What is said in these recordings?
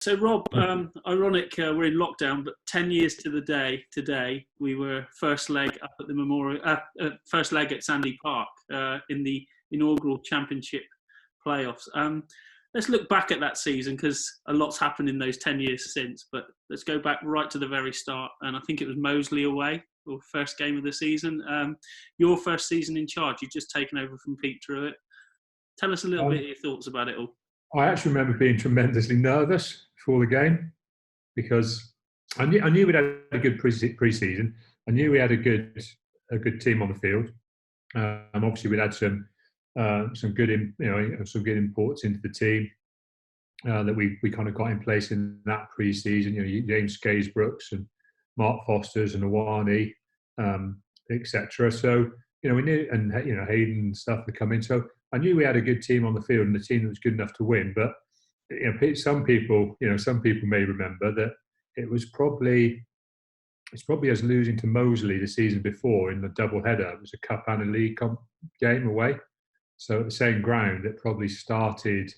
So, Rob, ironic, we're in lockdown, but 10 years to the day today, we were first leg up at the first leg at Sandy Park in the inaugural Championship playoffs. Let's look back at that season because a lot's happened in those 10 years since. But let's go back right to the very start, and I think it was Moseley away, or first game of the season. Your first season in charge, you've just taken over from Pete Truitt. Tell us a little bit of your thoughts about it all. I actually remember being tremendously nervous before the game because I knew we'd had a good pre-season. I knew we had a good team on the field. Obviously, we'd had some good imports into the team that we kind of got in place in that pre-season. James Gaze-Brooks and Mark Foster's and Awani, etc. So we knew, and Hayden and stuff had come in. So I knew we had a good team on the field and a team that was good enough to win. But some people may remember that it's probably us losing to Moseley the season before in the double header. It was a cup and a league game away. So at the same ground, it probably started.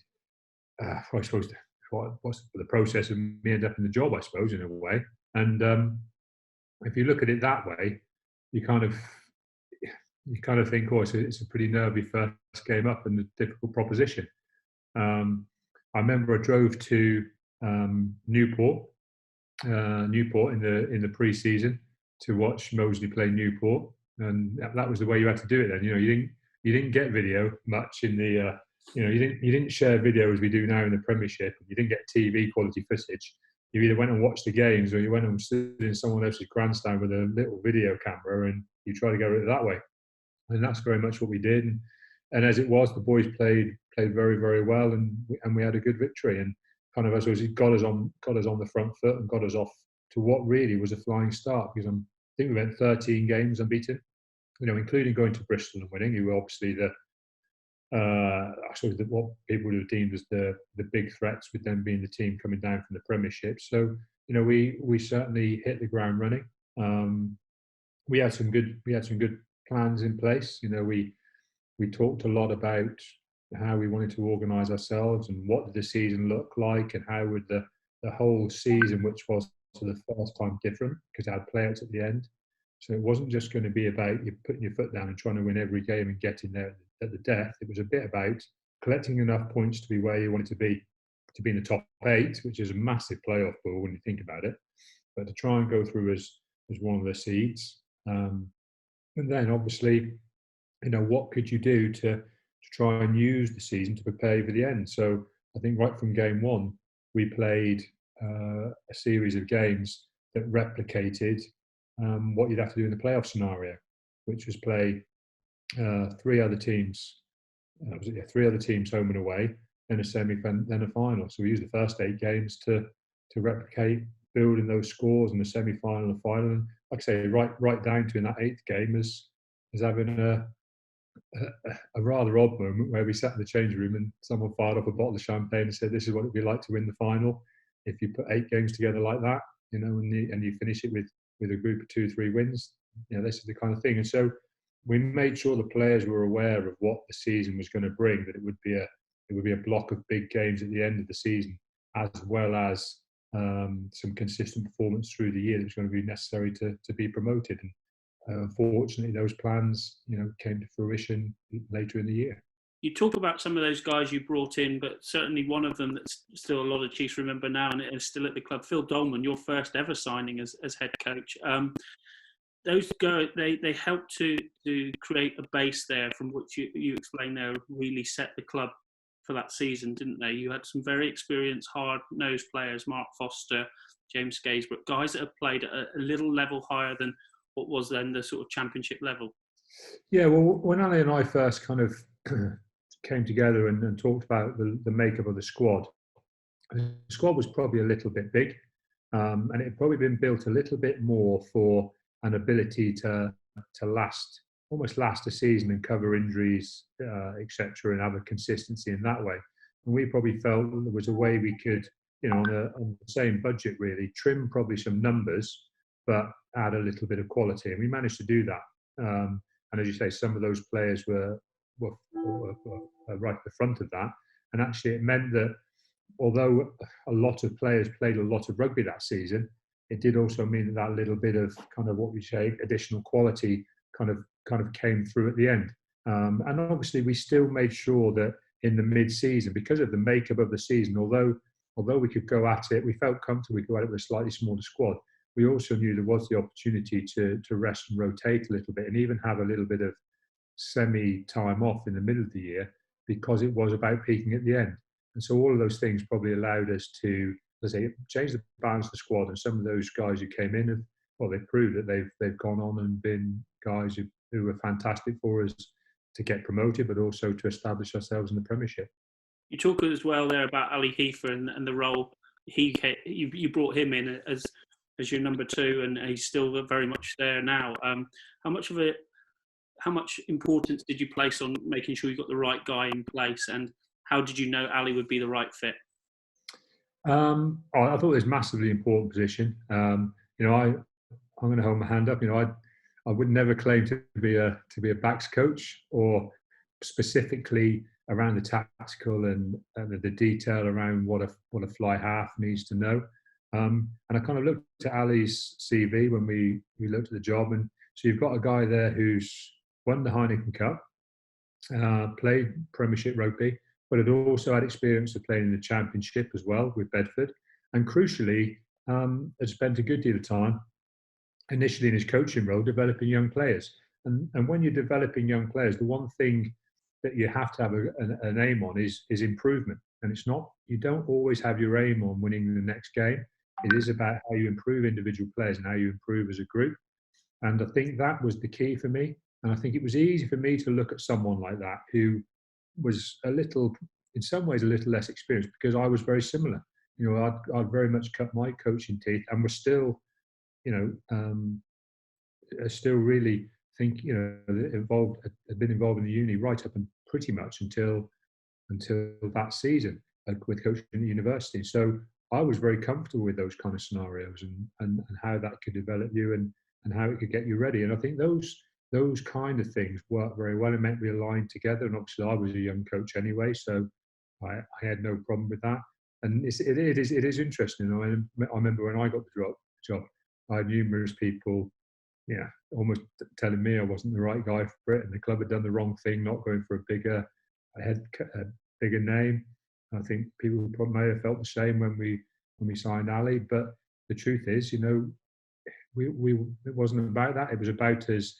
I suppose what's the process of me ending up in the job, I suppose, in a way. And if you look at it that way, you kind of think, oh, it's a pretty nervy first game up and a difficult proposition. I remember I drove to Newport in the pre-season to watch Moseley play Newport, and that was the way you had to do it then. You didn't get video much in the you didn't share video as we do now in the Premiership. You didn't get TV quality footage. You either went and watched the games or you went and stood in someone else's grandstand with a little video camera and you try to go it that way. And that's very much what we did. And as it was, the boys played very, very well, and we had a good victory. And kind of, as it got us on the front foot and got us off to what really was a flying start. Because I think we went 13 games unbeaten, including going to Bristol and winning. You were obviously what people would have deemed as the big threats, with them being the team coming down from the Premiership. So we certainly hit the ground running. We had some good plans in place. We talked a lot about how we wanted to organise ourselves and what did the season look like, and how would the whole season, which was for the first time different because it had playouts at the end. So it wasn't just going to be about you putting your foot down and trying to win every game and getting there at the death. It was a bit about collecting enough points to be where you wanted to be in the top 8, which is a massive playoff pool when you think about it. But to try and go through as one of the seeds. And then obviously, what could you do to try and use the season to prepare for the end? So I think right from game one, we played a series of games that replicated what you'd have to do in the playoff scenario, which was play three other teams home and away, then a semi, then a final. So we used the first 8 games to replicate building those scores in the semi-final and final. And like I say, right down to in that 8th game as having a rather odd moment where we sat in the changing room and someone fired up a bottle of champagne and said, "This is what it'd be like to win the final if you put 8 games together like that, and you finish it with a group of 2-3 wins. This is the kind of thing." And so we made sure the players were aware of what the season was going to bring, that it would be a block of big games at the end of the season, as well as some consistent performance through the year that was going to be necessary to be promoted. And unfortunately, those plans, came to fruition later in the year. You talk about some of those guys you brought in, but certainly one of them that's still a lot of Chiefs remember now and is still at the club, Phil Dolman, your first ever signing as head coach. Those guys, they helped to create a base there from which you explain there really set the club for that season, didn't they? You had some very experienced, hard-nosed players, Mark Foster, James Gaze-Brooks, guys that have played at a little level higher than what was then the sort of Championship level. Yeah, well, when Ali and I first kind of came together and talked about the makeup of the squad was probably a little bit big, and it had probably been built a little bit more for an ability to almost last a season and cover injuries, etc., and have a consistency in that way. And we probably felt that there was a way we could, on the same budget really, trim probably some numbers, but add a little bit of quality. And we managed to do that. And as you say, some of those players were right at the front of that. And actually it meant that although a lot of players played a lot of rugby that season, it did also mean that that little bit of kind of what we say additional quality kind of came through at the end. And obviously, we still made sure that in the mid-season, because of the makeup of the season, although we could go at it, we felt comfortable we could go at it with a slightly smaller squad. We also knew there was the opportunity to rest and rotate a little bit, and even have a little bit of semi-time off in the middle of the year, because it was about peaking at the end. And so all of those things probably allowed us to, let's say, change the balance of the squad. And some of those guys who came in have, well, they've proved that they've gone on and been guys who were fantastic for us to get promoted, but also to establish ourselves in the Premiership. You talk as well there about Ali Heifer and the role you brought him in as your number two, and he's still very much there now. How much importance did you place on making sure you got the right guy in place, and how did you know Ali would be the right fit? I thought it was a massively important position. I'm going to hold my hand up. I would never claim to be a backs coach, or specifically around the tactical and the detail around what a fly half needs to know. And I kind of looked at Ali's CV when we looked at the job, and so you've got a guy there who's won the Heineken Cup, played Premiership rugby, but had also had experience of playing in the Championship as well with Bedford, and crucially had spent a good deal of time initially in his coaching role developing young players. And when you're developing young players, the one thing that you have to have an aim on is improvement. And it's not, you don't always have your aim on winning the next game. It is about how you improve individual players and how you improve as a group. And I think that was the key for me. And I think it was easy for me to look at someone like that who was in some ways, a little less experienced, because I was very similar. I'd very much cut my coaching teeth, and was still, still really think, had been involved in the uni right up and pretty much until that season with coaching at university. So I was very comfortable with those kind of scenarios and how that could develop you and how it could get you ready. And I think those kind of things worked very well. It meant we aligned together. And obviously I was a young coach anyway, so I had no problem with that. And it is interesting. I remember when I got the job, I had numerous people, almost telling me I wasn't the right guy for it, and the club had done the wrong thing, not going for a bigger name. I think people probably may have felt the same when we signed Ali. But the truth is, it wasn't about that. It was about us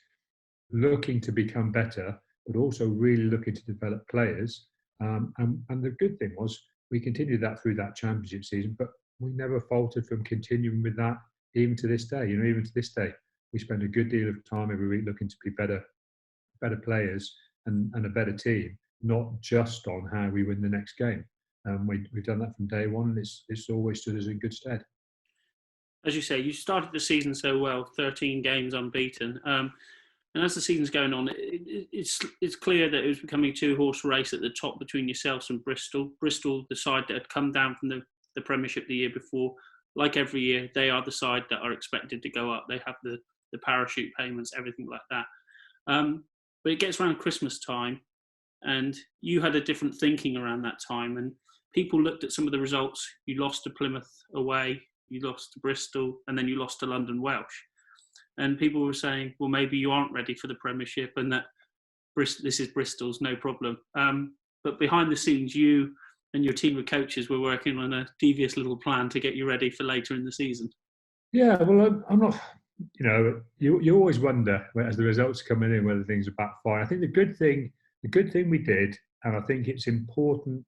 looking to become better, but also really looking to develop players. And the good thing was we continued that through that Championship season, but we never faltered from continuing with that even to this day. Even to this day, we spend a good deal of time every week looking to be better players and a better team, not just on how we win the next game. We've done that from day one, and it's always stood us in good stead. As you say, you started the season so well, 13 games unbeaten. And as the season's going on, it's clear that it was becoming a two-horse race at the top between yourselves and Bristol. Bristol, the side that had come down from the Premiership the year before, like every year, they are the side that are expected to go up. They have the parachute payments, everything like that. But it gets around Christmas time, and you had a different thinking around that time. And people looked at some of the results. You lost to Plymouth away, you lost to Bristol, and then you lost to London Welsh. And people were saying, well, maybe you aren't ready for the Premiership, and that this is Bristol's, no problem. But behind the scenes, you and your team of coaches were working on a devious little plan to get you ready for later in the season. Yeah, well, I'm not. You always wonder as the results come in whether things are backfiring. I think the good thing we did, and I think it's important,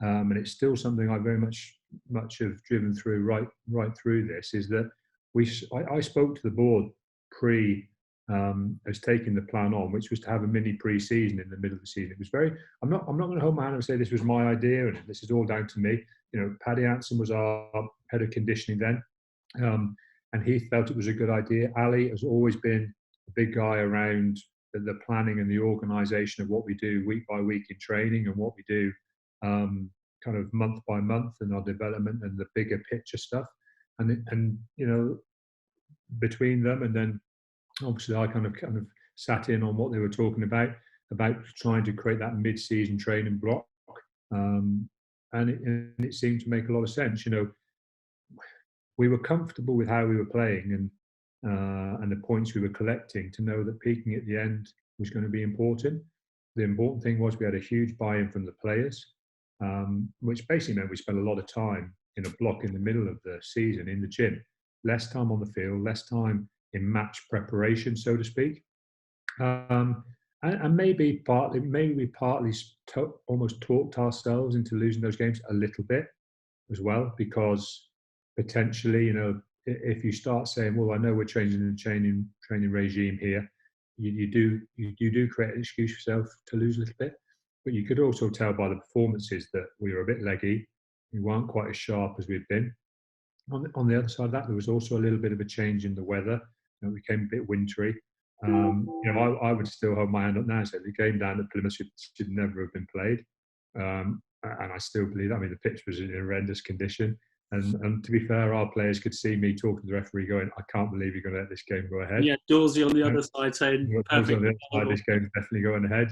and it's still something I very much have driven through right through this, is that I spoke to the board as taking the plan on, which was to have a mini pre-season in the middle of the season. It was very. I'm not going to hold my hand and say this was my idea and this is all down to me. Paddy Anson was our head of conditioning then, and he felt it was a good idea. Ali has always been a big guy around the planning and the organisation of what we do week by week in training and what we do kind of month by month in our development and the bigger picture stuff. And between them, and then obviously I kind of sat in on what they were talking about trying to create that mid-season training block. and it seemed to make a lot of sense. We were comfortable with how we were playing and the points we were collecting to know that peaking at the end was going to be important. The important thing was we had a huge buy-in from the players, which basically meant we spent a lot of time in a block in the middle of the season in the gym, less time on the field, less time in match preparation, so to speak. And maybe we partly almost talked ourselves into losing those games a little bit as well, because potentially, if you start saying, well, I know we're changing the training regime here, you do create an excuse for yourself to lose a little bit. But you could also tell by the performances that we were a bit leggy. We weren't quite as sharp as we've been. On the other side of that, there was also a little bit of a change in the weather. It became a bit wintry. I would still hold my hand up now and say the game down at Plymouth should never have been played. And I still believe that. I mean, the pitch was in horrendous condition. And to be fair, our players could see me talking to the referee going, I can't believe you're going to let this game go ahead. Yeah, Dorsey on the other side saying, Dorsey on the other side, this game's definitely going ahead,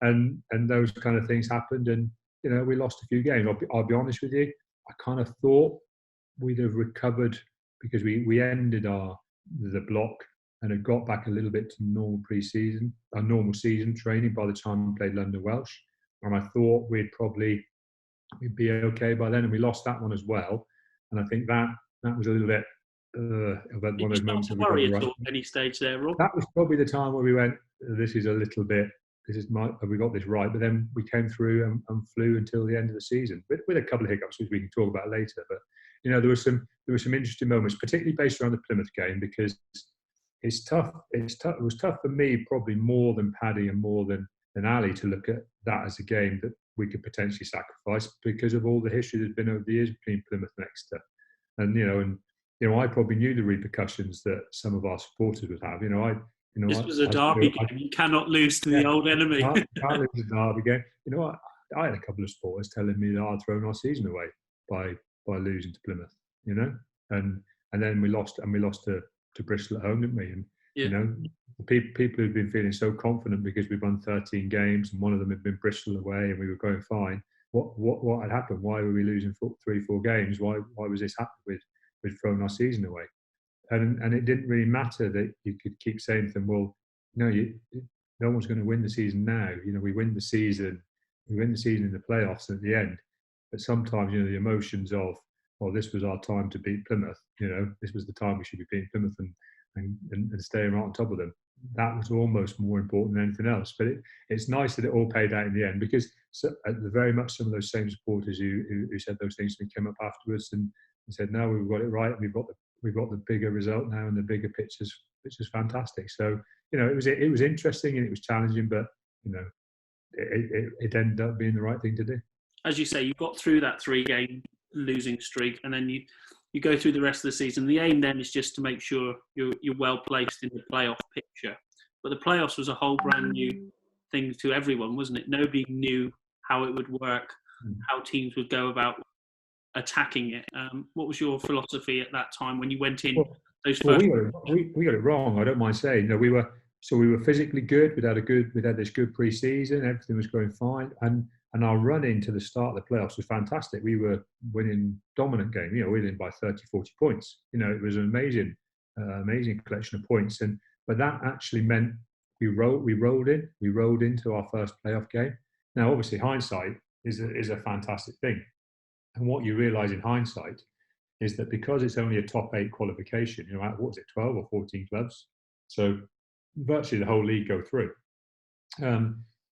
And those kind of things happened. And, we lost a few games. I'll be honest with you. I kind of thought we'd have recovered because we ended the block and had got back a little bit to normal season training by the time we played London Welsh. And I thought we'd be okay by then, and we lost that one as well. And I think that was a little bit one of those moments. Did you worry at all at any stage there, Rob? That was probably the time where we went, this is have we got this right? But then we came through and flew until the end of the season, with a couple of hiccups, which we can talk about later. But there were some interesting moments, particularly based around the Plymouth game, because it's tough. It was tough for me, probably more than Paddy and more than Ali, to look at that as a game that we could potentially sacrifice because of all the history there's been over the years between Plymouth and Exeter. And I probably knew the repercussions that some of our supporters would have. This was a derby game. You cannot lose to the old enemy. Can't lose a derby game. I had a couple of supporters telling me that I'd thrown our season away by losing to Plymouth. And then we lost to Bristol at home, didn't we? And people who've been feeling so confident because we've won 13 games and one of them had been Bristol away and we were going fine. What had happened? Why were we losing 3-4 games? Why was this happening? We'd thrown our season away, and it didn't really matter that you could keep saying to them, well, no one's going to win the season now. We win the season in the playoffs at the end. But sometimes the emotions of, well, this was our time to beat Plymouth. This was the time we should be beating Plymouth and staying right on top of them. That was almost more important than anything else. But it's nice that it all paid out in the end, because very much some of those same supporters who said those things to me came up afterwards and said, no, we've got it right, and we've got the bigger result now, and the bigger picture's fantastic. So it was interesting and it was challenging, but it ended up being the right thing to do. As you say, you got through that 3-game losing streak, and then you go through the rest of the season. The aim then is just to make sure you're well placed in the playoff picture. But the playoffs was a whole brand new thing to everyone, wasn't it? Nobody knew how it would work, how teams would go about attacking it. What was your philosophy at that time when you went in? We got it wrong. I don't mind saying. We were physically good. We'd had this good pre-season. Everything was going fine, and our run into the start of the playoffs was fantastic. We were winning dominant game. We were winning by 30, 40 points. It was an amazing collection of points. But that actually meant we rolled into our first playoff game. Now, obviously, hindsight is a fantastic thing. And what you realise in hindsight is that because it's only a top 8 qualification, what was it, 12 or 14 clubs? So virtually the whole league go through.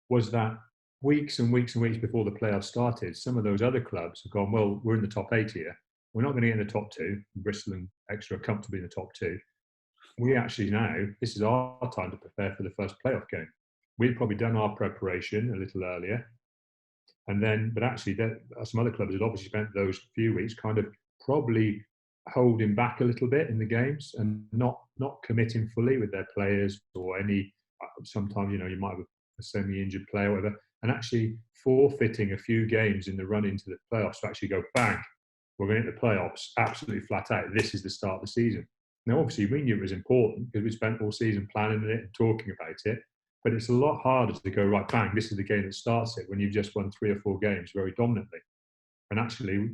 Was that weeks and weeks and weeks before the playoffs started, some of those other clubs have gone, well, we're in the top 8 here. We're not going to get in the top 2. Bristol and Exeter are comfortably in the top 2. We actually now, this is our time to prepare for the first playoff game. We'd probably done our preparation a little earlier. But actually, some other clubs had obviously spent those few weeks kind of probably holding back a little bit in the games and not committing fully with their players or any. Sometimes you might have a semi-injured player or whatever, and actually forfeiting a few games in the run into the playoffs to actually go bang. We're going into the playoffs absolutely flat out. This is the start of the season. Now, obviously, we knew it was important because we spent all season planning it and talking about it. But it's a lot harder to go, right, bang, this is the game that starts it when you've just won 3 or 4 games very dominantly. And actually,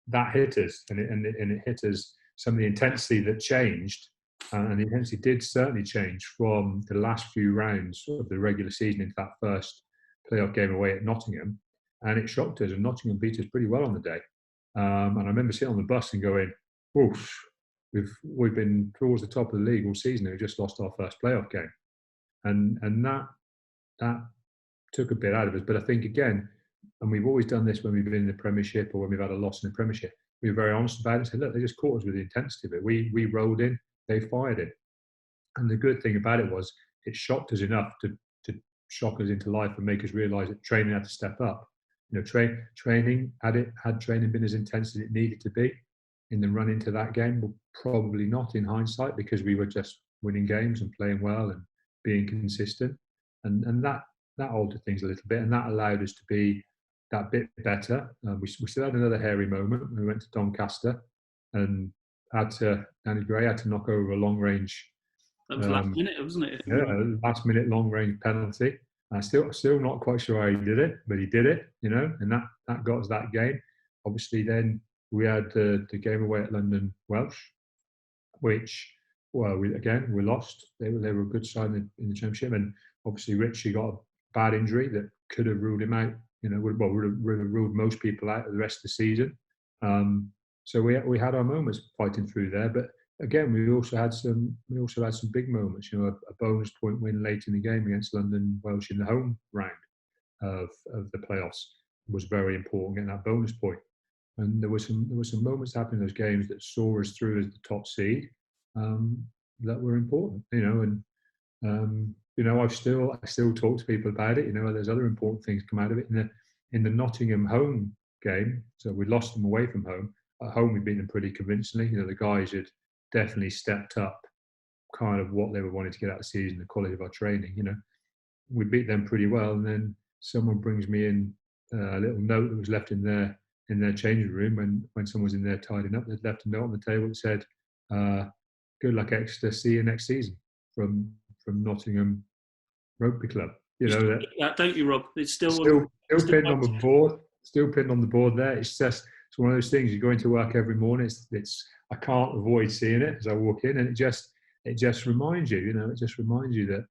that hit us, and it hit us. Some of the intensity that changed, and the intensity did certainly change from the last few rounds of the regular season into that first playoff game away at Nottingham, and it shocked us. And Nottingham beat us pretty well on the day. And I remember sitting on the bus and going, "Oof, we've been towards the top of the league all season. And we just lost our first playoff game," and that took a bit out of us. But I think again, and we've always done this when we've been in the Premiership or when we've had a loss in the Premiership, we were very honest about it and said, look, they just caught us with the intensity of it. We rolled in, they fired it. And the good thing about it was it shocked us enough to shock us into life and make us realise that training had to step up. Training, had training been as intense as it needed to be in the run into that game? Well, probably not in hindsight, because we were just winning games and playing well and being consistent. And that altered things a little bit, and that allowed us to be that bit better. We still had another hairy moment when we went to Doncaster, and Danny Gray had to knock over a long range. That was last minute, wasn't it? Yeah, last minute long range penalty. Still not quite sure how he did it, but he did it, and that got us that game. Obviously, then we had the game away at London Welsh, which, well, we lost. They were a good side in the Championship, and obviously Richie got a bad injury that could have ruled him out. Would have ruled most people out of the rest of the season. So we had our moments fighting through there, but again, we also had some big moments. A bonus point win late in the game against London Welsh in the home round of the playoffs was very important, getting that bonus point. And there were some moments happening in those games that saw us through as the top seed, that were important. I still talk to people about it. There's other important things come out of it in the Nottingham home game. So we lost them away from home. At home, we beat them pretty convincingly. The guys had definitely stepped up kind of what they were wanting to get out of the season, the quality of our training. We beat them pretty well, and then someone brings me in a little note that was left in their changing room when someone was in there tidying up. They'd left a note on the table that said, "Good luck, Exeter. See you next season." From Nottingham Rugby Club. Don't you, Rob? It's still pinned on the board. Still pinned on the board there. It's one of those things. You go into work every morning. I can't avoid seeing it as I walk in, and it just reminds you. It just reminds you that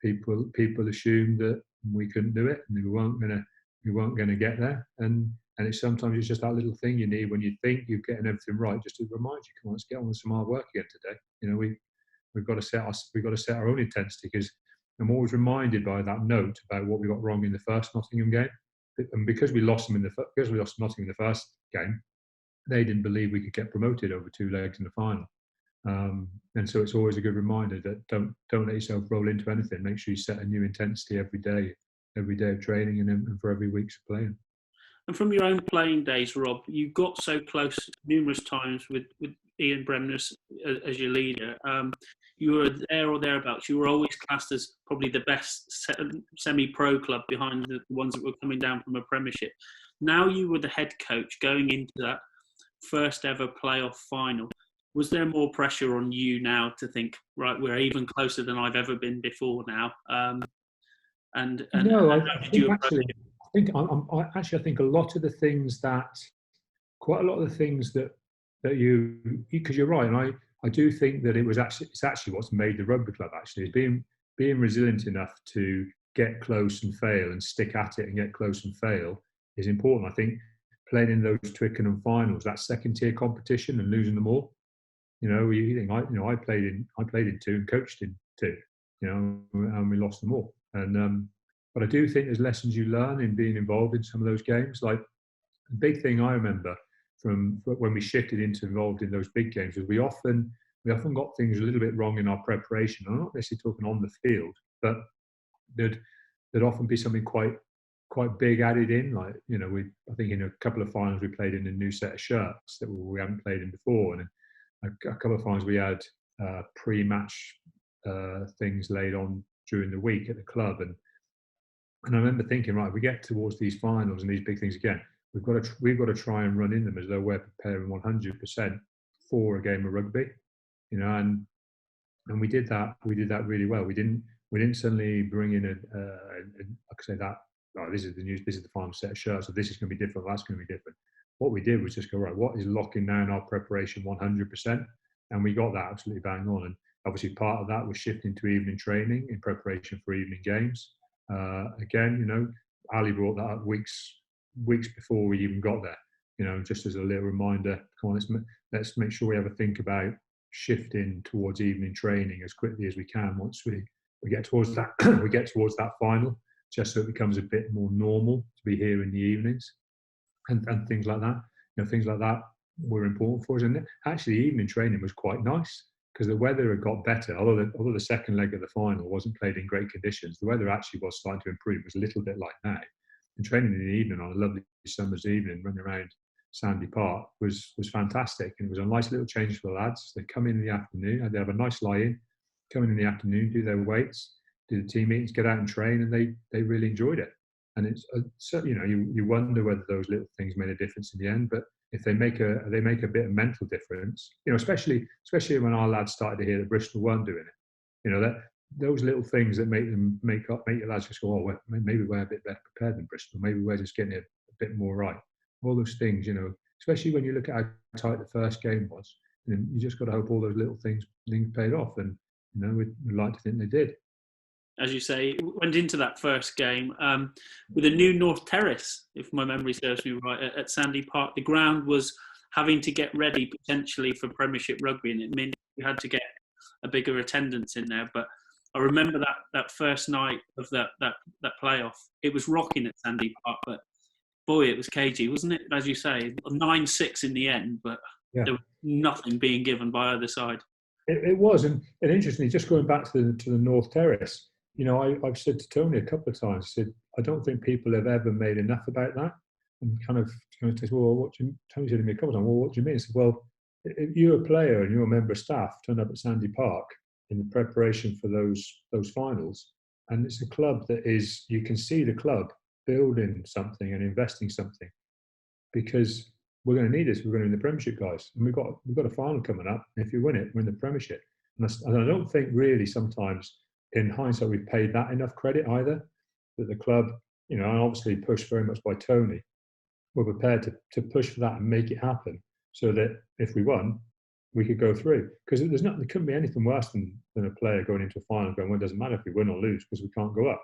people assumed that we couldn't do it, and we weren't gonna get there. And sometimes it's just that little thing you need when you think you're getting everything right, just to remind you, come on, let's get on with some hard work again today. We've got to set our own intensity, because I'm always reminded by that note about what we got wrong in the first Nottingham game, and because we lost Nottingham in the first game, they didn't believe we could get promoted over 2 legs in the final. And so it's always a good reminder that don't let yourself roll into anything. Make sure you set a new intensity every day of training, and for every week's playing. And from your own playing days, Rob, you got so close numerous times with Ian Bremner as your leader. You were there or thereabouts. You were always classed as probably the best semi-pro club behind the ones that were coming down from a Premiership. Now you were the head coach going into that first ever playoff final. Was there more pressure on you now to think, right, we're even closer than I've ever been before now? No, I think actually, I think a lot of the things quite a lot of the things that because you're right, and I do think that it's actually what's made the rugby club actually, is being resilient enough to get close and fail, and stick at it and get close and fail is important. I think playing in those Twickenham finals, that second tier competition, and losing them all. I played in 2 and coached in 2, and we lost them all. And but I do think there's lessons you learn in being involved in some of those games. Like, the big thing I remember from when we shifted into involved in those big games is we often got things a little bit wrong in our preparation. I'm not necessarily talking on the field, but there'd often be something quite big added in. Like, I think in a couple of finals we played in a new set of shirts that we hadn't played in before, and a couple of finals we had pre-match things laid on during the week at the club, and I remember thinking, right, we get towards these finals and these big things again, we've got to try and run in them as though we're preparing 100% for a game of rugby, and we did that. We did that really well. We didn't suddenly bring in I could say that, oh, this is the final set of shirts, so this is going to be different, that's going to be different. what we did was just go, right, what is locking down our preparation 100%? And we got that absolutely bang on. And obviously part of that was shifting to evening training in preparation for evening games. Again, you know, Ali brought that up weeks before we even got there. You know, just as a little reminder, come on, let's make sure we have a think about shifting towards evening training as quickly as we can once we get towards that we get towards that final, just so it becomes a bit more normal to be here in the evenings and things like that. You know, things like that were important for us. And actually, evening training was quite nice because the weather had got better. Although the second leg of the final wasn't played in great conditions, the weather actually was starting to improve. It was a little bit like now. And training in the evening on a lovely summer's evening, running around Sandy Park was fantastic. And it was a nice little change for the lads. They'd come in the afternoon, they'd have a nice lie-in, come in the afternoon, do their weights, do the team meetings, get out and train, and they really enjoyed it. And it's so, you know, you wonder whether those little things made a difference in the end. But if they make a bit of mental difference, you know, especially when our lads started to hear that Bristol weren't doing it, you know, that those little things that make your lads just go, oh, maybe we're a bit better prepared than Bristol, maybe we're just getting it a bit more right. All those things, you know, especially when you look at how tight the first game was, and you just got to hope all those little things paid off, and you know, we'd like to think they did. As you say, went into that first game with a new North Terrace, if my memory serves me right, at Sandy Park. The ground was having to get ready potentially for Premiership rugby, and it meant you had to get a bigger attendance in there. But I remember that first night of that playoff. It was rocking at Sandy Park, but boy, it was cagey, wasn't it? As you say, 9-6 in the end, but there was nothing being given by either side. It was, and interestingly, just going back to the North Terrace, you know, I've said to Tony a couple of times, I said, I don't think people have ever made enough about that. And kind of says, well, Tony said to me a couple of times, well, what do you mean? I said, well, if you're a player and you're a member of staff, turn up at Sandy Park in the preparation for those finals, and it's a club that is, you can see the club building something and investing something, because we're going to need this. We're going to win the Premiership, guys, and we've got a final coming up. And if you win it, we're in the Premiership. And I don't think really sometimes, in hindsight, we've paid that enough credit either. That the club, you know, and obviously pushed very much by Tony, were prepared to push for that and make it happen, so that if we won, we could go through. Because there couldn't be anything worse than a player going into a final going, well, it doesn't matter if we win or lose because we can't go up.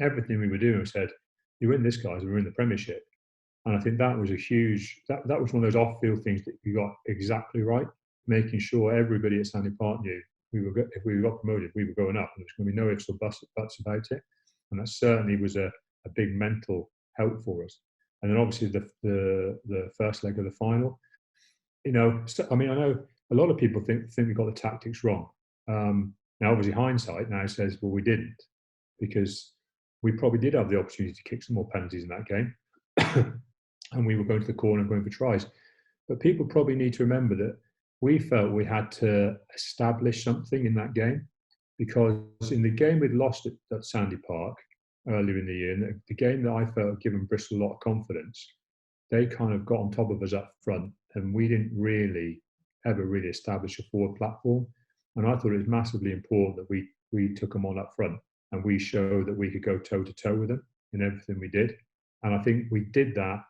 Everything we were doing, we said, you win this, guys, we're in the Premiership. And I think that was a huge, that was one of those off-field things that we got exactly right, making sure everybody at Sandy Park knew if we got promoted, we were going up, and there was going to be no ifs or buts about it. And that certainly was a big mental help for us. And then obviously the first leg of the final, you know, I mean, I know a lot of people think we got the tactics wrong. Now, obviously, hindsight now says, well, we didn't, because we probably did have the opportunity to kick some more penalties in that game. And we were going to the corner and going for tries. But people probably need to remember that we felt we had to establish something in that game, because in the game we'd lost at Sandy Park earlier in the year, and the game that I felt had given Bristol a lot of confidence, they kind of got on top of us up front, and we didn't ever really establish a forward platform. And I thought it was massively important that we took them on up front, and we showed that we could go toe to toe with them in everything we did. And I think we did that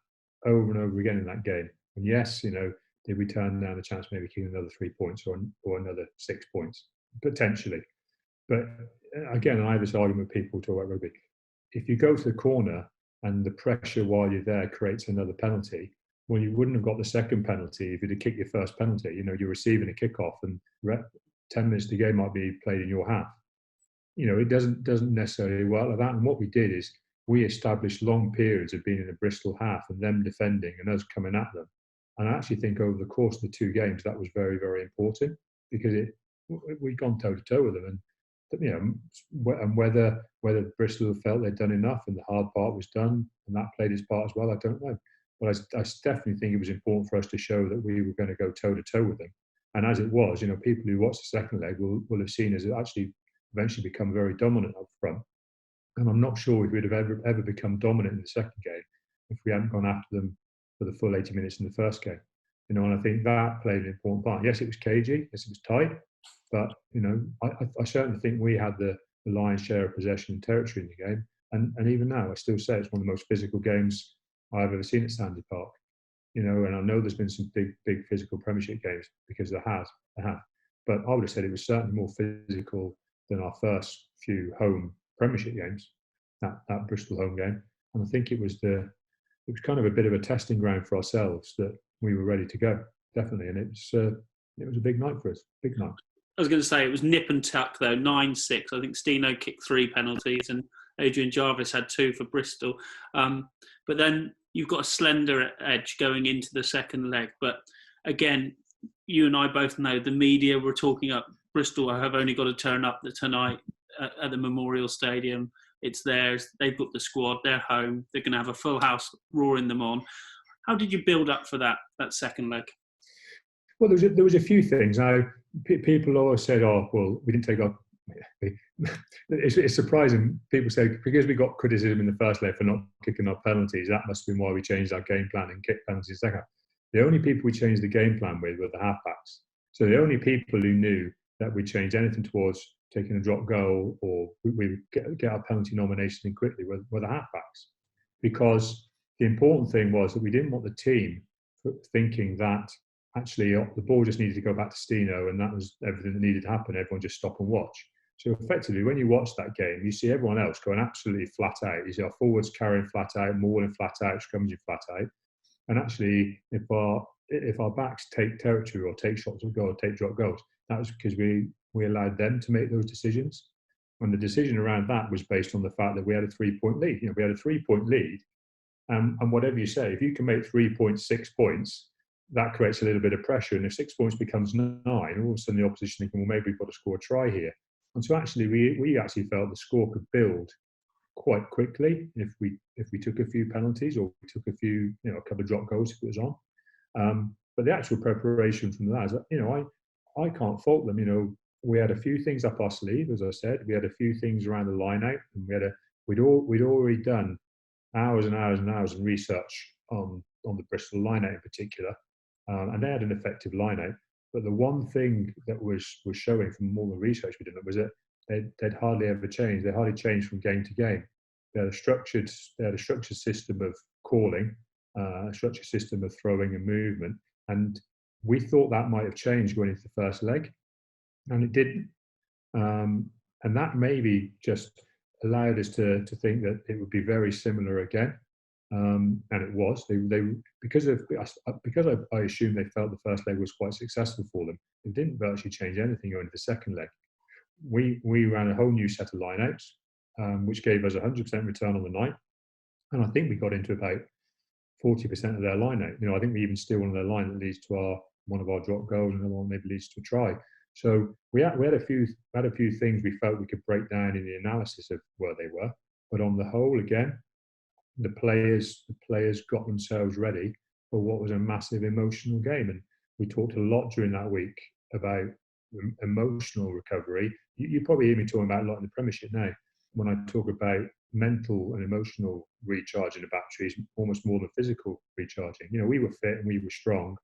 over and over again in that game. And yes, you know, did we turn down the chance maybe kicking another 3 points or another 6 points? Potentially. But again, I have this argument with people who talk about rugby. If you go to the corner and the pressure while you're there creates another penalty, well, you wouldn't have got the second penalty if you'd have kicked your first penalty. You know, you're receiving a kickoff and 10 minutes the game might be played in your half. You know, it doesn't necessarily work like that. And what we did is we established long periods of being in the Bristol half and them defending and us coming at them. And I actually think over the course of the two games, that was very, very important, because we'd gone toe to toe with them. And, you know, and whether Bristol felt they'd done enough and the hard part was done and that played its part as well, I don't know. But I definitely think it was important for us to show that we were going to go toe to toe with them. And as it was, you know, people who watched the second leg will have seen us actually eventually become very dominant up front. And I'm not sure if we'd have ever become dominant in the second game if we hadn't gone after them for the full 80 minutes in the first game. You know, and I think that played an important part. Yes, it was cagey. Yes, it was tight. But, you know, I certainly think we had the lion's share of possession and territory in the game. And even now, I still say it's one of the most physical games I've ever seen at Sandy Park. and I know there's been some big physical Premiership games because there have. But I would have said it was certainly more physical than our first few home Premiership games, that Bristol home game. And I think it was kind of a bit of a testing ground for ourselves that we were ready to go, definitely. And it was a big night for us, big night. I was going to say it was nip and tuck though, 9-6. I think Steno kicked 3 penalties and Adrian Jarvis had 2 for Bristol. But then you've got a slender edge going into the second leg. But again, you and I both know the media were talking up Bristol have only got to turn up tonight at the Memorial Stadium. It's theirs. They've got the squad. They're home. They're going to have a full house roaring them on. How did you build up for that second leg? Well, there was a few things. Now, people always said, "Oh, well, we didn't take up." It's surprising. People say because we got criticism in the first leg for not kicking our penalties, that must have been why we changed our game plan and kicked penalties in the second. The only people we changed the game plan with were the halfbacks. So the only people who knew that we changed anything towards taking a drop goal or we get our penalty nomination in quickly were the halfbacks. Because the important thing was that we didn't want the team thinking that actually the ball just needed to go back to Steno and that was everything that needed to happen. Everyone just stop and watch. So effectively, when you watch that game, you see everyone else going absolutely flat out. You see our forwards carrying flat out, mauling flat out, scrummaging flat out. And actually, if our backs take territory or take shots on goal or take drop goals, that was because we allowed them to make those decisions. And the decision around that was based on the fact that we had a 3-point lead. We had a 3-point lead. And whatever you say, if you can make 3.6 points, that creates a little bit of pressure. And if 6 points becomes 9, all of a sudden the opposition thinking, well, maybe we've got to score a try here. And so actually, we actually felt the score could build quite quickly if we took a few penalties or we took a few, a couple of drop goals if it was on. But the actual preparation from that, I can't fault them. We had a few things up our sleeve, as I said. We had a few things around the line out, and we'd already done hours and hours and hours of research on the Bristol line out in particular, and they had an effective line out. But the one thing that was showing from all the research we did was that they'd hardly ever changed. They hardly changed from game to game. They had a structured system of calling, a structured system of throwing and movement, and we thought that might have changed going into the first leg, and it didn't. And that maybe just allowed us to think that it would be very similar again. And it was. Because I assume they felt the first leg was quite successful for them. It didn't virtually change anything going into the second leg. We ran a whole new set of lineouts, which gave us 100% return on the night, and I think we got into about 40% of their lineout. I think we even steal one of their line that leads to one of our drop goals, and another one maybe leads to a try. So we had a few things we felt we could break down in the analysis of where they were, but on the whole, again, the players got themselves ready for what was a massive emotional game. And we talked a lot during that week about emotional recovery. You probably hear me talking about a lot in the Premiership now when I talk about mental and emotional recharging the batteries, almost more than physical recharging. We were fit and we were strong.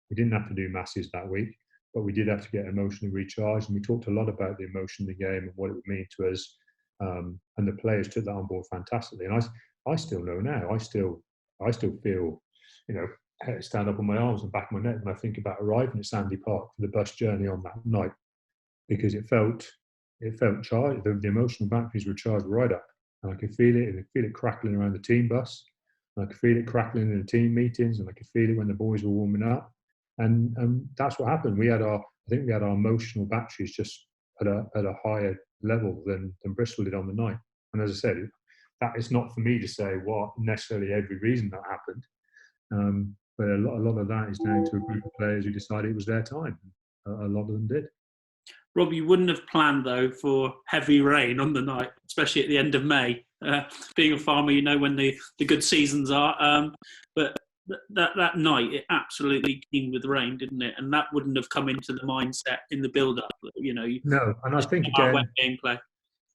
We didn't have to do masses that week, but we did have to get emotionally recharged. And we talked a lot about the emotion of the game and what it would mean to us. And the players took that on board fantastically. And I still know now. I still feel, stand up on my arms and back of my neck when I think about arriving at Sandy Park for the bus journey on that night, because it felt charged. The emotional batteries were charged right up, and I could feel it. And I could feel it crackling around the team bus, and I could feel it crackling in the team meetings, and I could feel it when the boys were warming up. And that's what happened. I think we had our emotional batteries just at a higher level than Bristol did on the night. And as I said, that is not for me to say what necessarily every reason that happened, but a lot of that is down to a group of players who decided it was their time. A lot of them did. Rob, you wouldn't have planned though for heavy rain on the night, especially at the end of May. Being a farmer, you know when the good seasons are. But that night, it absolutely came with rain, didn't it? And that wouldn't have come into the mindset in the build-up. No, and I think wet gameplay.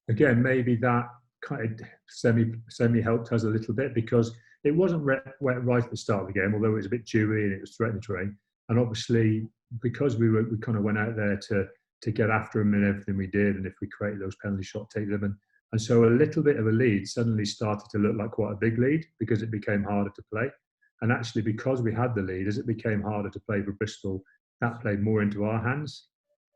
Again, maybe that kind of semi helped us a little bit, because it wasn't wet right at the start of the game, although it was a bit dewy and it was threatening to rain. And obviously, because we kind of went out there to get after them and everything we did, and if we created those penalty shots, take them. And so a little bit of a lead suddenly started to look like quite a big lead, because it became harder to play. And actually, because we had the lead, as it became harder to play for Bristol, that played more into our hands.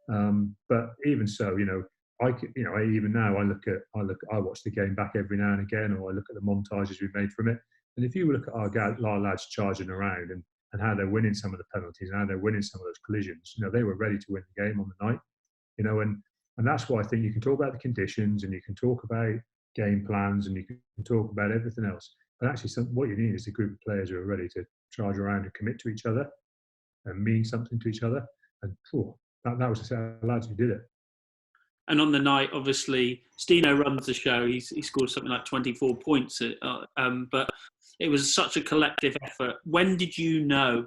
But even so, even now I watch the game back every now and again, or I look at the montages we made from it. And if you look at our lads charging around and how they're winning some of the penalties and how they're winning some of those collisions, they were ready to win the game on the night, and that's why I think you can talk about the conditions and you can talk about game plans and you can talk about everything else. But actually, what you need is a group of players who are ready to charge around and commit to each other and mean something to each other. And that was the set of lads who did it. And on the night, obviously, Stino runs the show. He scored something like 24 points. But it was such a collective effort. When did you know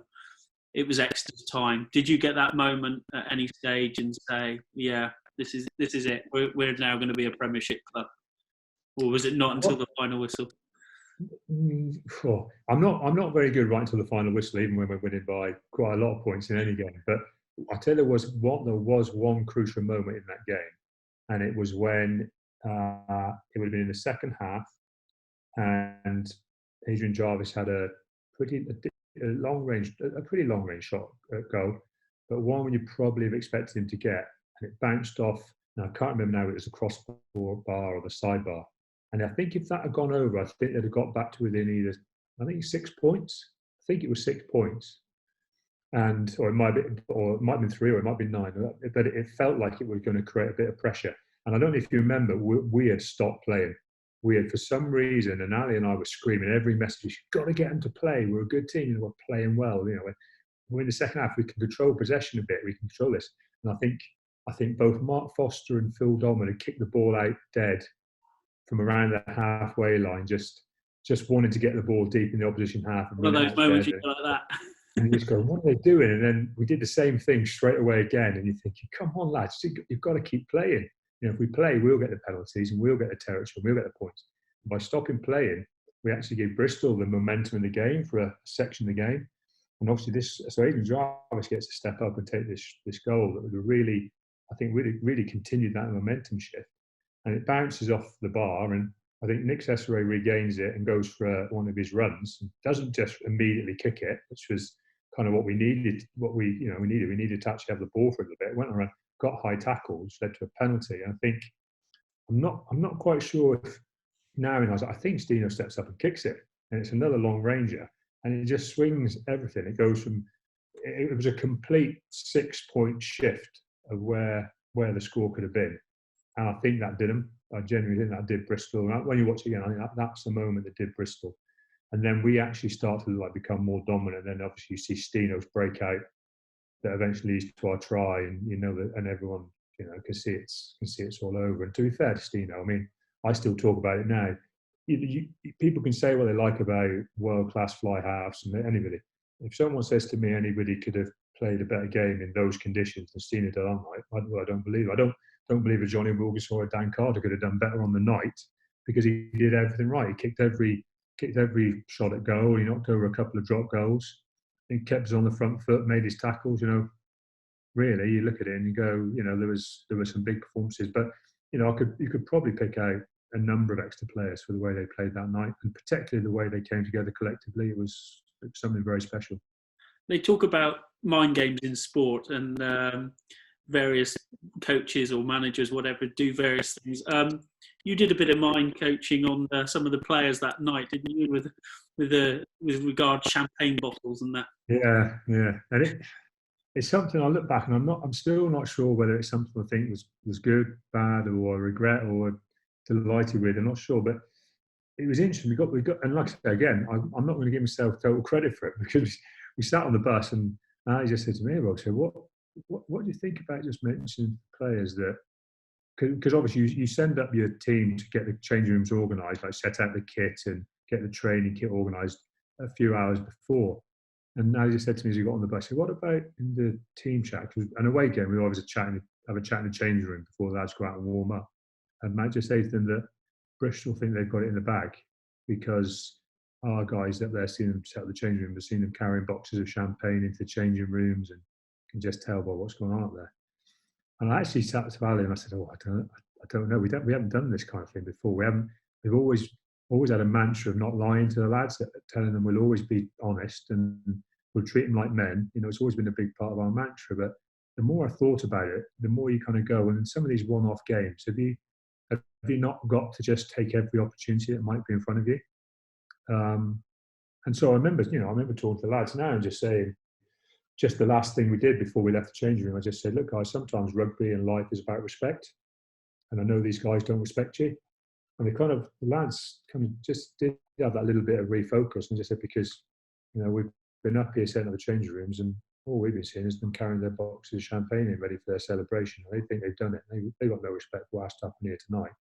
it was extra time? Did you get that moment at any stage and say, yeah, this is it. We're now going to be a Premiership club? Or was it not until the final whistle? I'm not very good right until the final whistle, even when we're winning by quite a lot of points in any game. But I tell you, there was one crucial moment in that game, and it was when it would have been in the second half, and Adrian Jarvis had a pretty long range shot at goal, but one when you probably have expected him to get, and it bounced off. Now I can't remember now if it was a crossbar or the sidebar. And I think if that had gone over, I think they'd have got back to within either, I think 6 points. I think it was 6 points, or it might have been 3, or it might have been 9. But it felt like it was going to create a bit of pressure. And I don't know if you remember, we had stopped playing. We had, for some reason, and Ali and I were screaming every message, "You've got to get them to play. We're a good team. We're playing well. We're in the second half. We can control possession a bit. We can control this." And I think both Mark Foster and Phil Dolman had kicked the ball out dead from around the halfway line, just wanted to get the ball deep in the opposition half. And one of those moments you go like that. And you just go, what are they doing? And then we did the same thing straight away again. And you're thinking, come on, lads, you've got to keep playing. If we play, we'll get the penalties and we'll get the territory and we'll get the points. And by stopping playing, we actually gave Bristol the momentum in the game for a section of the game. And obviously so Adrian Jarvis gets to step up and take this goal that would really, I think, really continued that momentum shift. And it bounces off the bar, and I think Nick Cesare regains it and goes for one of his runs and doesn't just immediately kick it, which was kind of what we needed. We needed to actually have the ball for a little bit. It went around, got high tackles, led to a penalty. And I think I'm not quite sure if now, and I think Stino steps up and kicks it, and it's another long ranger, and it just swings everything. It goes from, it was a complete 6-point shift of where the score could have been. And I think that did them. I genuinely think that did Bristol. And when you watch it again, I think that's the moment that did Bristol. And then we actually start to become more dominant. And then obviously you see Stino's breakout that eventually leads to our try, and and everyone can see it's all over. And to be fair to Stino, I mean, I still talk about it now. People can say what they like about world-class fly halves and anybody. If someone says to me anybody could have played a better game in those conditions than Stino did on night, I don't believe it. I don't believe a Johnny Wilkes or a Dan Carter could have done better on the night, because he did everything right. He kicked every shot at goal. He knocked over a couple of drop goals. He kept us on the front foot, made his tackles. Really, you look at it and you go, there were some big performances. But you could probably pick out a number of extra players for the way they played that night, and particularly the way they came together collectively. It was something very special. They talk about mind games in sport, and various coaches or managers, whatever, do various things. You did a bit of mind coaching on some of the players that night, didn't you? With regard to champagne bottles and that. Yeah, and it's something I look back and I'm still not sure whether it's something I think was good, bad, or regret, or delighted with. I'm not sure, but it was interesting. We got, and like I say again, I'm not going to give myself total credit for it, because we sat on the bus and I just said to me, "Well, so what do you think about just mentioning players that?" Because obviously you send up your team to get the change rooms organised, like set out the kit and get the training kit organised a few hours before. And now he said to me as he got on the bus, "What about in the team chat?" Because an away game, we always have a chat in the change room before the lads go out and warm up. And Matt just says to them that Bristol think they've got it in the bag, because our guys up there, seeing them set up the change room, have seen them carrying boxes of champagne into the changing rooms, and can just tell by what's going on up there. And I actually sat to Ali and I said, "Oh, I don't know. We haven't done this kind of thing before. We've always always had a mantra of not lying to the lads, telling them we'll always be honest and we'll treat them like men. It's always been a big part of our mantra. But the more I thought about it, the more you kind of go, and in some of these one-off games, have you not got to just take every opportunity that might be in front of you? And so I remember talking to the lads now and just saying, just the last thing we did before we left the changing room, I just said, look, guys, sometimes rugby and life is about respect. And I know these guys don't respect you. And the lads kind of just did have that little bit of refocus and just said, because, we've been up here setting up the changing rooms and all we've been seeing is them carrying their boxes of champagne in ready for their celebration. They think they've done it. They've got no respect for what's happening here tonight.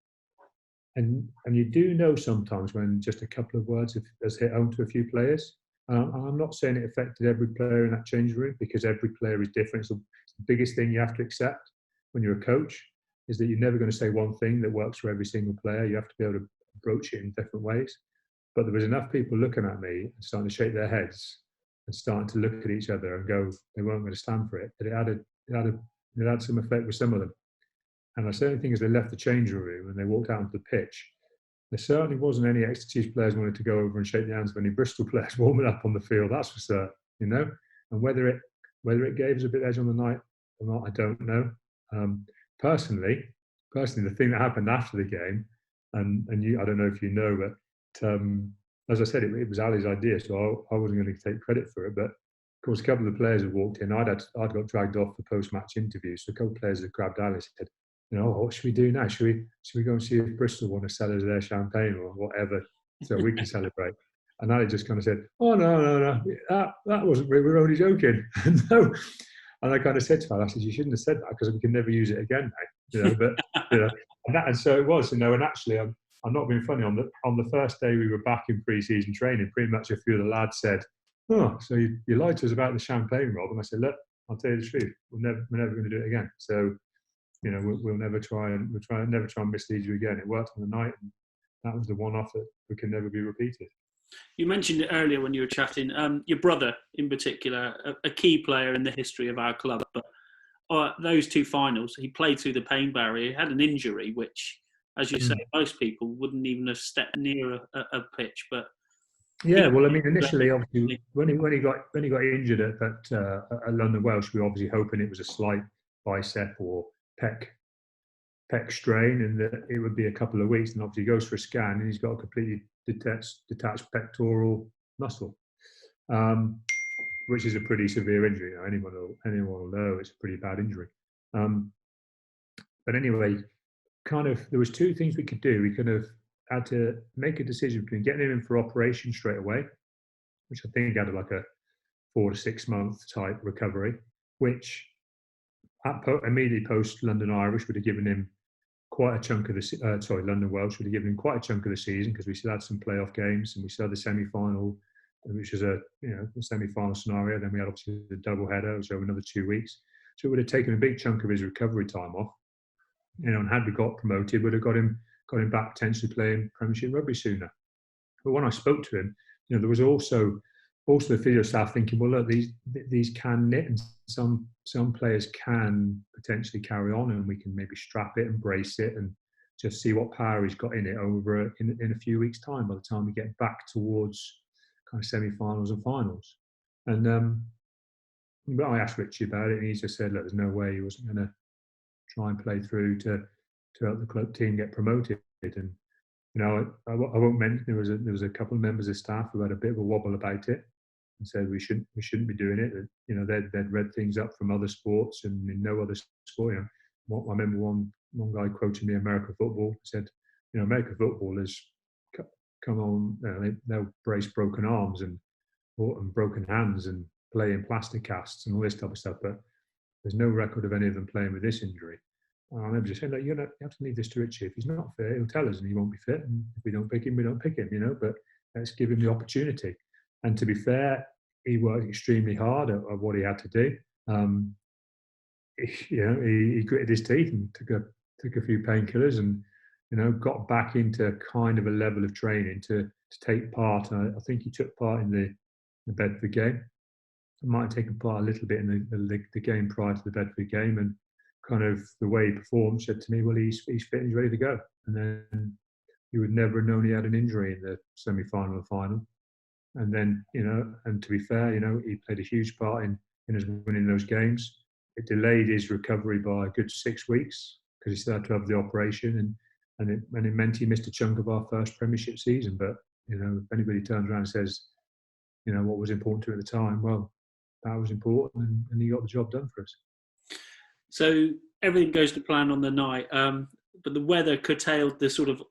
And you do know sometimes when just a couple of words has hit home to a few players. I'm not saying it affected every player in that changing room, because every player is different. So the biggest thing you have to accept when you're a coach is that you're never going to say one thing that works for every single player. You have to be able to approach it in different ways. But there was enough people looking at me and starting to shake their heads and starting to look at each other and go, they weren't going to stand for it. But it had some effect with some of them. And I certainly think as they left the changing room and they walked out onto the pitch, there certainly wasn't any ex-Chiefs players wanting to go over and shake the hands of any Bristol players warming up on the field. That's for certain, And whether it gave us a bit of edge on the night or not, I don't know. Personally, the thing that happened after the game, and I don't know if you know, but as I said, it was Ali's idea, so I wasn't going to take credit for it. But of course, a couple of the players had walked in. I'd got dragged off for post-match interviews, so a couple of players had grabbed Ali and said, what should we do now? Should we go and see if Bristol want to sell us their champagne or whatever, so we can celebrate? And Ali just kind of said, "Oh no, that wasn't. We were only joking." No. And I kind of said to her, I said, "You shouldn't have said that because we can never use it again now." But and so it was, And actually, I'm not being funny. On the first day we were back in pre-season training, pretty much a few of the lads said, "Oh, so you lied to us about the champagne, Rob?" And I said, "Look, I'll tell you the truth. We're never going to do it again. So, we'll never try and mislead you again. It worked on the night, and that was the one-off that we can never be repeated." You mentioned it earlier when you were chatting. Your brother, in particular, a key player in the history of our club. But those two finals, he played through the pain barrier. He had an injury, which, as you say, most people wouldn't even have stepped near a pitch. But yeah, well, I mean, initially, obviously, when he got injured at London Welsh, we were obviously hoping it was a slight bicep or pec strain, and that it would be a couple of weeks. And obviously, he goes for a scan, and he's got a completely detached pectoral muscle, which is a pretty severe injury. Anyone will know it's a pretty bad injury. But anyway, there was two things we could do. We could have had to make a decision between getting him in for operation straight away, which I think had like a 4 to 6 month type recovery, which immediately post London Irish would have given him quite a chunk of the London Welsh would have given him quite a chunk of the season, because we still had some playoff games and we still had the semi-final, which was a semi-final scenario. Then we had obviously the double header, so another 2 weeks. So it would have taken a big chunk of his recovery time off. And had we got promoted, would have got him back potentially playing Premiership rugby sooner. But when I spoke to him, there was also the physio staff thinking, well, look, these can knit, and some players can potentially carry on, and we can maybe strap it and brace it and just see what power he's got in it in a few weeks' time, by the time we get back towards kind of semi-finals and finals. And I asked Richie about it, and he just said, look, there's no way he wasn't going to try and play through to help the club team get promoted. And I won't mention there was a couple of members of staff who had a bit of a wobble about it and said we shouldn't be doing it. They'd read things up from other sports, and in no other sport. I remember one guy quoting me American football, said, American football has come on, they'll brace broken arms and broken hands and play in plastic casts and all this type of stuff, but there's no record of any of them playing with this injury. I remember just saying, look, you have to leave this to Richie. If he's not fit, he'll tell us, and he won't be fit. And if we don't pick him, we don't pick him. But let's give him the opportunity. And to be fair, he worked extremely hard at what he had to do. He gritted his teeth and took a few painkillers, and got back into kind of a level of training to take part. I think he took part in the Bedford game. He might have taken part a little bit in the game prior to the Bedford game, and kind of the way he performed said to me, well, he's fit, he's ready to go. And then you would never have known he had an injury in the semi-final and final. And then, and to be fair, he played a huge part in us winning those games. It delayed his recovery by a good 6 weeks because he still had to have the operation, and it meant he missed a chunk of our first Premiership season. But if anybody turns around and says, what was important to him at the time, well, that was important, and he got the job done for us. So everything goes to plan on the night, but the weather curtailed the sort of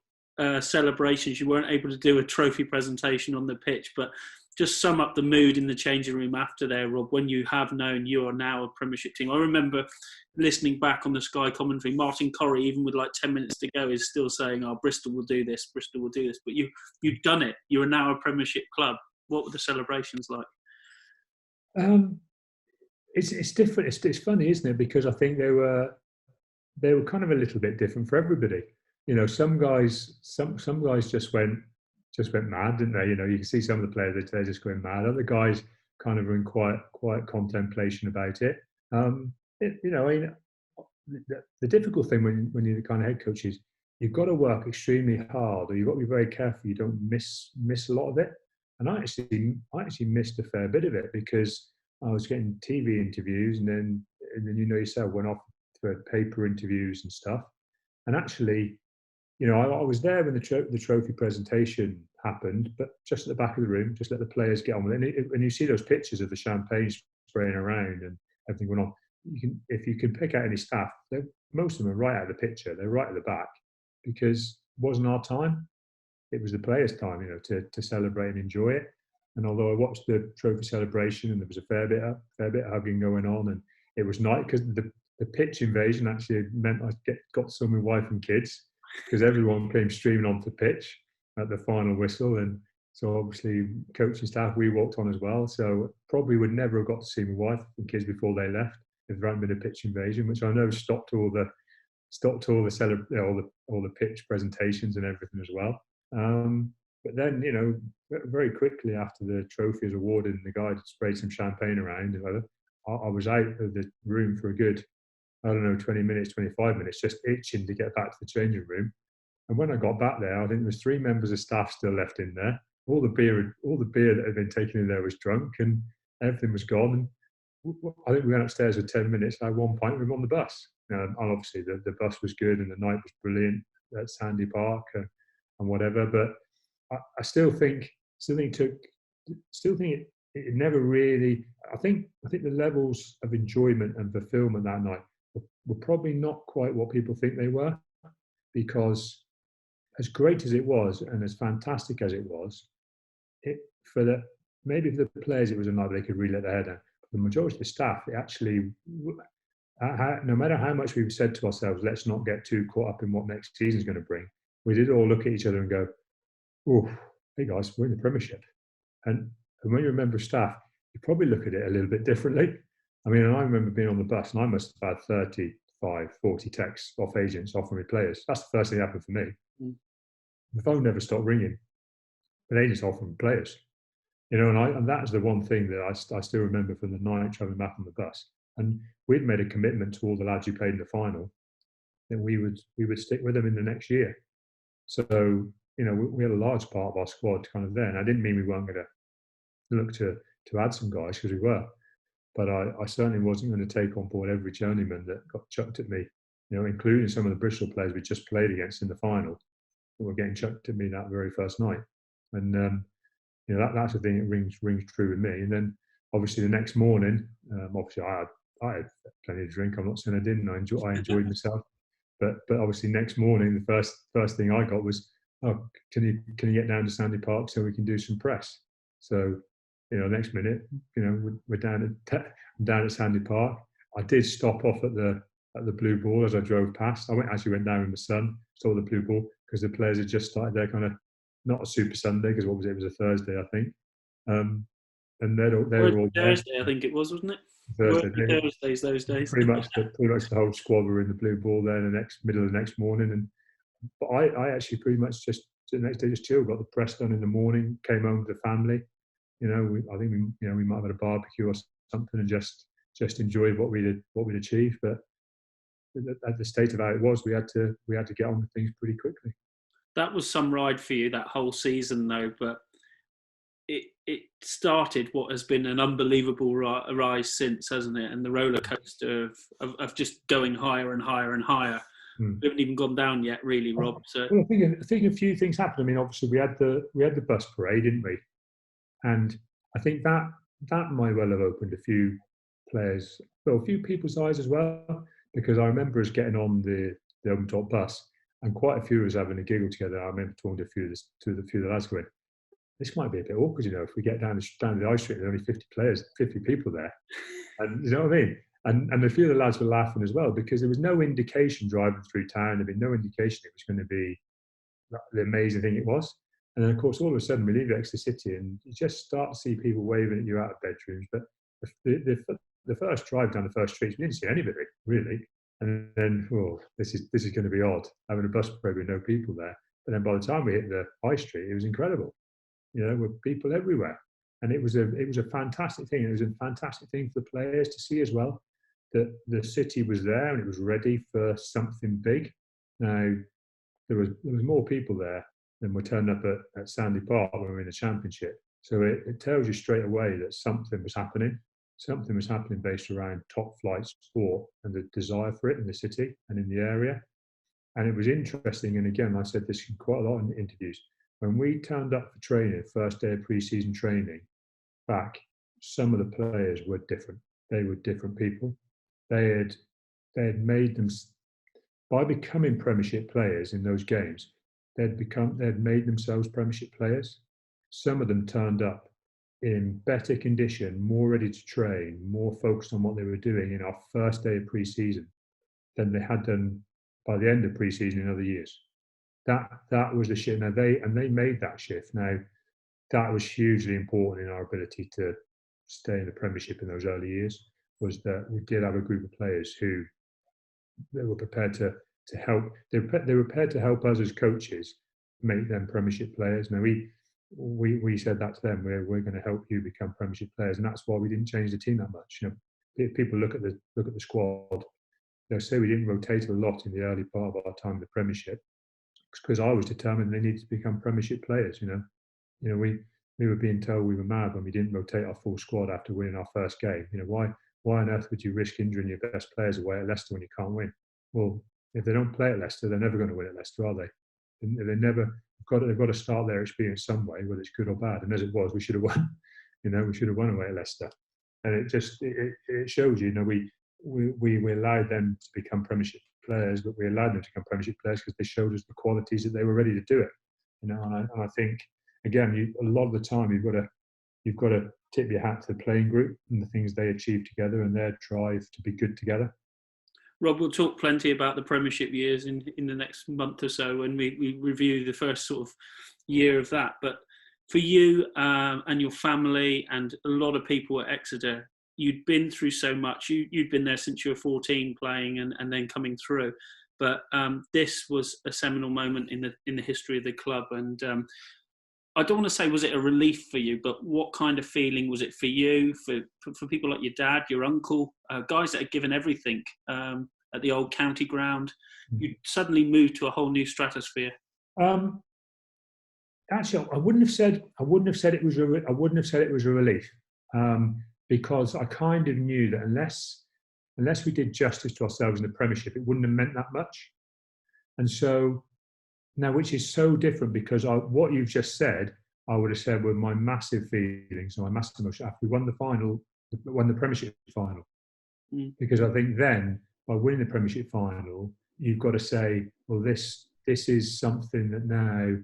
celebrations. You weren't able to do a trophy presentation on the pitch, but just sum up the mood in the changing room after there, Rob, when you have known you are now a Premiership team. I remember listening back on the Sky commentary, Martin Corrie, even with like 10 minutes to go, is still saying, Bristol will do this, Bristol will do this. But you've done it. You are now a Premiership club. What were the celebrations like? It's different. It's funny, isn't it? Because I think they were kind of a little bit different for everybody. Some guys just went mad, didn't they? You can see some of the players, they're just going mad. Other guys kind of were in quiet contemplation about it. The difficult thing when you're the kind of head coach is you've got to work extremely hard, or you've got to be very careful you don't miss a lot of it. And I actually missed a fair bit of it because I was getting TV interviews, and then yourself went off for paper interviews and stuff. And actually, I was there when the trophy presentation happened, but just at the back of the room, just let the players get on with it. And you see those pictures of the champagne spraying around and everything going on. If you can pick out any staff, most of them are right out of the picture. They're right at the back because it wasn't our time. It was the players' time, to celebrate and enjoy it. And although I watched the trophy celebration and there was a fair bit of hugging going on, and it was nice because the pitch invasion actually meant I got to see my wife and kids because everyone came streaming onto the pitch at the final whistle. And so obviously coaching staff, we walked on as well. So probably would never have got to see my wife and kids before they left if there hadn't been a pitch invasion, which I know stopped all the pitch presentations and everything as well. But then, very quickly after the trophy was awarded and the guy sprayed some champagne around, I was out of the room for a good, 20 minutes, 25 minutes, just itching to get back to the changing room. And when I got back there, I think there was 3 members of staff still left in there. All the beer that had been taken in there was drunk, and everything was gone. And I think we went upstairs for 10 minutes. At one point, we were on the bus. And obviously, the bus was good, and the night was brilliant at Sandy Park and whatever. But I still think it never really. I think the levels of enjoyment and fulfillment that night were probably not quite what people think they were, because as great as it was and as fantastic as it was, for the players it was a night they could really let their head down. But the majority of the staff, it actually, no matter how much we've said to ourselves, let's not get too caught up in what next season's going to bring, we did all look at each other and go, oh, hey guys, we're in the Premiership. And when you remember staff, you probably look at it a little bit differently. I mean, I remember being on the bus and I must have had 35, 40 texts off agents offering me players. That's the first thing that happened for me. The phone never stopped ringing, but agents offering me players. And that is the one thing that I still remember from the night travelling back on the bus. And we'd made a commitment to all the lads who played in the final that we would stick with them in the next year. So, we had a large part of our squad kind of there. And I didn't mean we weren't going to look to add some guys, because we were. But I certainly wasn't going to take on board every journeyman that got chucked at me, including some of the Bristol players we just played against in the final that were getting chucked at me that very first night. And, that's the thing that rings true with me. And then obviously the next morning, obviously I had plenty of drink. I'm not saying I didn't. I enjoyed myself. But obviously next morning, the first thing I got was, oh, can you get down to Sandy Park so we can do some press? So, next minute, we're down at Sandy Park. I did stop off at the Blue Ball as I drove past. I went down with my son, saw the Blue Ball, because the players had just started their kind of, not a Super Sunday, because what was it? It was a Thursday, I think. And they were all there. Thursday, I think it was, wasn't it? Thursdays those days. Pretty much the whole squad were in the Blue Ball there middle of the next morning. But I actually pretty much just the next day just chilled, got the press done in the morning, came home with the family. I think we might have had a barbecue or something and just enjoyed what we'd achieved. But at the state of how it was, we had to get on with things pretty quickly. That was some ride for you that whole season, though. But it started what has been an unbelievable rise since, hasn't it? And the roller coaster of just going higher and higher and higher. Hmm. We haven't even gone down yet, really, Rob. So Well, I think a few things happened. I mean, obviously we had the bus parade, didn't we? And I think that might well have opened a few players, well, a few people's eyes as well, because I remember us getting on the open top bus and quite a few of us having a giggle together. I remember talking to a few of the lads going, this might be a bit awkward, if we get down the high street, there's only 50 players, 50 people there. And you know what I mean? And a few of the lads were laughing as well because there was no indication driving through town, there'd been no indication it was going to be the amazing thing it was. And then, of course, all of a sudden we leave Exeter City and you just start to see people waving at you out of bedrooms. But the first drive down the first streets, we didn't see anybody, really. And then, this is going to be odd, having a bus parade with no people there. But then by the time we hit the high street, it was incredible. With people everywhere. And it was a fantastic thing. It was a fantastic thing for the players to see as well, that the city was there and it was ready for something big. Now, there was more people there than were turned up at Sandy Park when we were in the Championship. So it tells you straight away that something was happening. Something was happening based around top flight sport and the desire for it in the city and in the area. And it was interesting. And again, I said this quite a lot in the interviews. When we turned up for training, first day of pre-season training back, some of the players were different. They were different people. They had made them, by becoming Premiership players in those games, they'd made themselves Premiership players. Some of them turned up in better condition, more ready to train, more focused on what they were doing in our first day of pre-season than they had done by the end of pre-season in other years. That was the shift. Now they made that shift. Now that was hugely important in our ability to stay in the Premiership in those early years. Was that we did have a group of players who they were prepared to help. They were prepared to help us as coaches make them Premiership players. Now we said that to them. We're going to help you become Premiership players, and that's why we didn't change the team that much. If people look at the squad, they'll say we didn't rotate a lot in the early part of our time in the Premiership because I was determined they needed to become Premiership players. We were being told we were mad when we didn't rotate our full squad after winning our first game. Why on earth would you risk injuring your best players away at Leicester when you can't win? Well, if they don't play at Leicester, they're never going to win at Leicester, are they? They've got to start their experience some way, whether it's good or bad. And as it was, we should have won. We should have won away at Leicester. And it shows you, we allowed them to become Premiership players, but we allowed them to become Premiership players because they showed us the qualities that they were ready to do it. And I think again, a lot of the time you've got to tip your hat to the playing group and the things they achieved together and their drive to be good together. Rob, we'll talk plenty about the Premiership years in the next month or so when we review the first sort of year of that. But for you and your family and a lot of people at Exeter, you'd been through so much. You'd been there since you were 14 playing and then coming through. But this was a seminal moment in the history of the club. And I don't want to say was it a relief for you, but what kind of feeling was it for you, for people like your dad, your uncle, guys that had given everything at the old county ground? You suddenly moved to a whole new stratosphere. Actually, I wouldn't have said it was a relief because I kind of knew that unless we did justice to ourselves in the Premiership, it wouldn't have meant that much. And so now, which is so different because what you've just said, I would have said were my massive feelings and my massive emotion after we won the Premiership final. Because I think then, by winning the Premiership final, you've got to say, well, this is something that now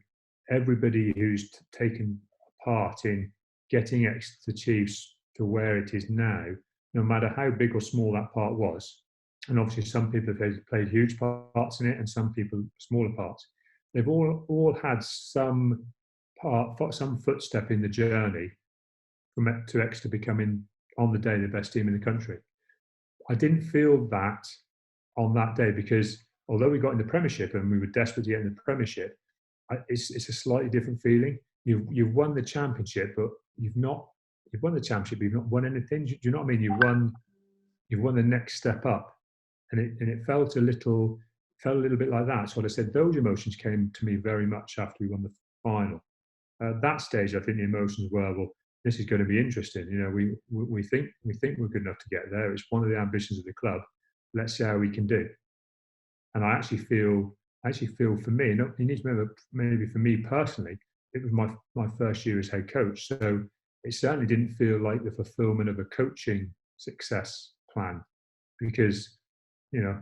everybody who's taken part in getting Exeter Chiefs to where it is now, no matter how big or small that part was, and obviously some people have played huge parts in it and some people smaller parts, they've all had some footstep in the journey to Exeter becoming on the day the best team in the country. I didn't feel that on that day because although we got in the Premiership and we were desperate to get in the Premiership, it's a slightly different feeling. You've won the Championship, but you've won the Championship, but you've not won anything. Do you know what I mean? You've won the next step up, and it felt a little felt a little bit like that. So I said those emotions came to me very much after we won the final. At that stage, I think the emotions were, well, this is going to be interesting. You know, we think we're good enough to get there. It's one of the ambitions of the club. Let's see how we can do. And I actually feel for me, you need to remember, maybe for me personally, it was my first year as head coach. So it certainly didn't feel like the fulfillment of a coaching success plan, because, you know,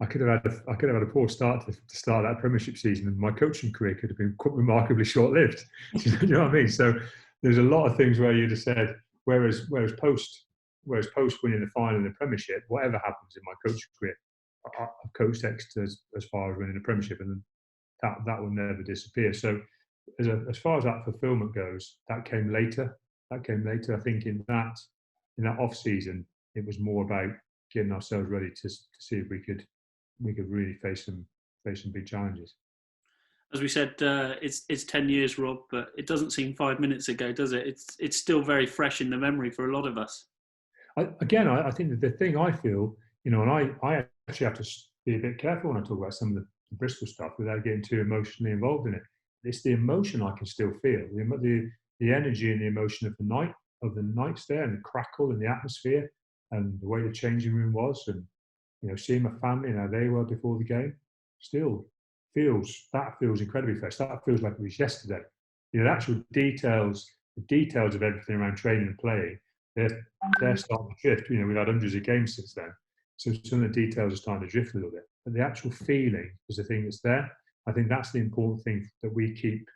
I could have had a poor start to start that Premiership season, and my coaching career could have been quite remarkably short-lived. You know what I mean? So there's a lot of things where you just said, whereas post winning the final in the Premiership, whatever happens in my coaching career, I've coached Exeter as far as winning the Premiership, and that will never disappear. So as far as that fulfilment goes, that came later. I think in that off season, it was more about getting ourselves ready to see if we could really face some big challenges. As we said, it's 10 years, Rob, but it doesn't seem 5 minutes ago, does it? It's still very fresh in the memory for a lot of us. I think that the thing I feel, you know, and I actually have to be a bit careful when I talk about some of the Bristol stuff without getting too emotionally involved in it. It's the emotion I can still feel, the energy and the emotion of the nights there, and the crackle and the atmosphere, and the way the changing room was, and, you know, seeing my family and how they were before the game, still feels incredibly fresh. That feels like it was yesterday. You know, the actual details of everything around training and playing, they're starting to drift. You know, we've had hundreds of games since then, so some of the details are starting to drift a little bit. But the actual feeling is the thing that's there. I think that's the important thing that we keep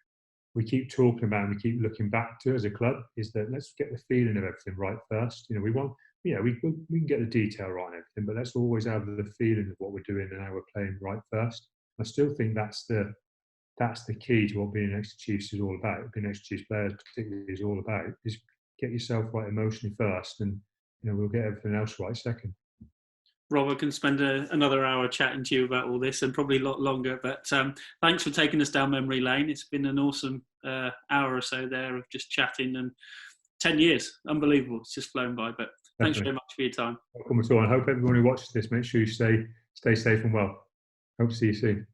talking about and we keep looking back to as a club, is that let's get the feeling of everything right first. You know, we can get the detail right and everything, but let's always have the feeling of what we're doing and how we're playing right first. I still think that's the key to what being an Exeter Chiefs is all about. Being Exeter Chiefs players particularly is all about, is get yourself right emotionally first, and, you know, we'll get everything else right second. Rob, I can spend another hour chatting to you about all this, and probably a lot longer, but thanks for taking us down memory lane. It's been an awesome hour or so there of just chatting, and 10 years, unbelievable. It's just flown by, but thanks very much for your time. Welcome at all. I hope everyone who watches this, make sure you stay safe and well. Hope to see you soon.